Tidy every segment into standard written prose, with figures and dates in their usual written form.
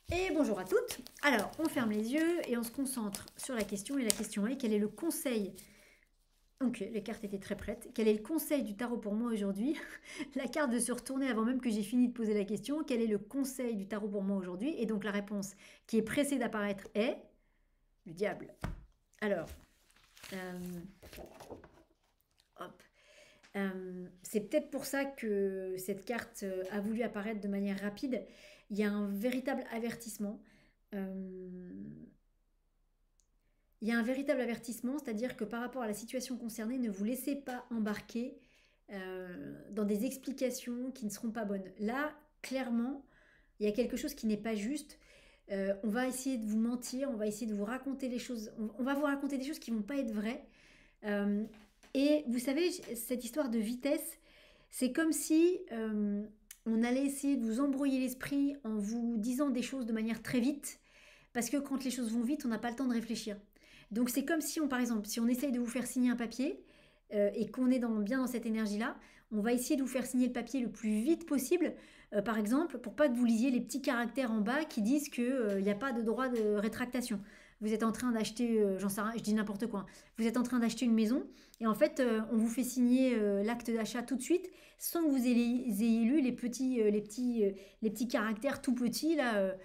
Et bonjour à toutes. Alors, on ferme les yeux et on se concentre sur la question. Et la question est, quel est le conseil? Ok, les cartes étaient très prêtes. Quel est le conseil du tarot pour moi aujourd'hui? La carte de se retourner avant même que j'ai fini de poser la question. Quel est le conseil du tarot pour moi aujourd'hui? Et donc la réponse qui est pressée d'apparaître est le diable. Alors, euh, hop. C'est peut-être pour ça que cette carte a voulu apparaître de manière rapide. Il y a un véritable avertissement. Euh, Il y a un véritable avertissement, c'est-à-dire que par rapport à la situation concernée, ne vous laissez pas embarquer dans des explications qui ne seront pas bonnes. Là, clairement, il y a quelque chose qui n'est pas juste. On va essayer de vous mentir, on va essayer de vous raconter les choses, on va vous raconter des choses qui ne vont pas être vraies. Euh, et vous savez, cette histoire de vitesse, c'est comme si on allait essayer de vous embrouiller l'esprit en vous disant des choses de manière très vite, parce que quand les choses vont vite, on n'a pas le temps de réfléchir. Donc c'est comme si on, par exemple, si on essaye de vous faire signer un papier et qu'on est bien dans cette énergie-là, on va essayer de vous faire signer le papier le plus vite possible, par exemple, pour pas que vous lisiez les petits caractères en bas qui disent qu'il n'y a pas de droit de rétractation. Vous êtes en train d'acheter, j'en sais rien, je dis n'importe quoi, hein. Vous êtes en train d'acheter une maison et en fait, on vous fait signer l'acte d'achat tout de suite sans que vous ayez lu les petits caractères tout petits là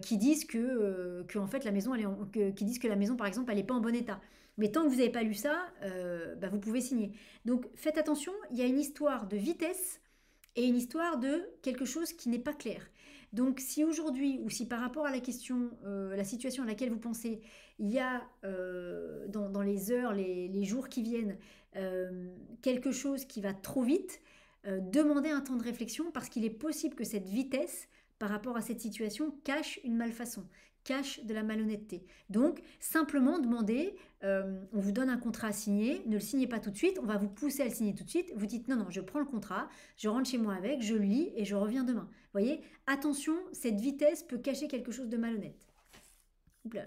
qui disent que en fait la maison qui disent que la maison par exemple elle est pas en bon état. Mais tant que vous n'avez pas lu ça, bah, vous pouvez signer. Donc faites attention, il y a une histoire de vitesse et une histoire de quelque chose qui n'est pas clair. Donc si aujourd'hui ou si par rapport à la question, la situation à laquelle vous pensez, il y a dans les heures, les jours qui viennent, quelque chose qui va trop vite, demandez un temps de réflexion parce qu'il est possible que cette vitesse par rapport à cette situation cache une malfaçon, cache de la malhonnêteté. Donc simplement demandez, on vous donne un contrat à signer, ne le signez pas tout de suite, on va vous pousser à le signer tout de suite, vous dites non, non, je prends le contrat, je rentre chez moi avec, je le lis et je reviens demain. Vous voyez, attention, cette vitesse peut cacher quelque chose de malhonnête. Oups là.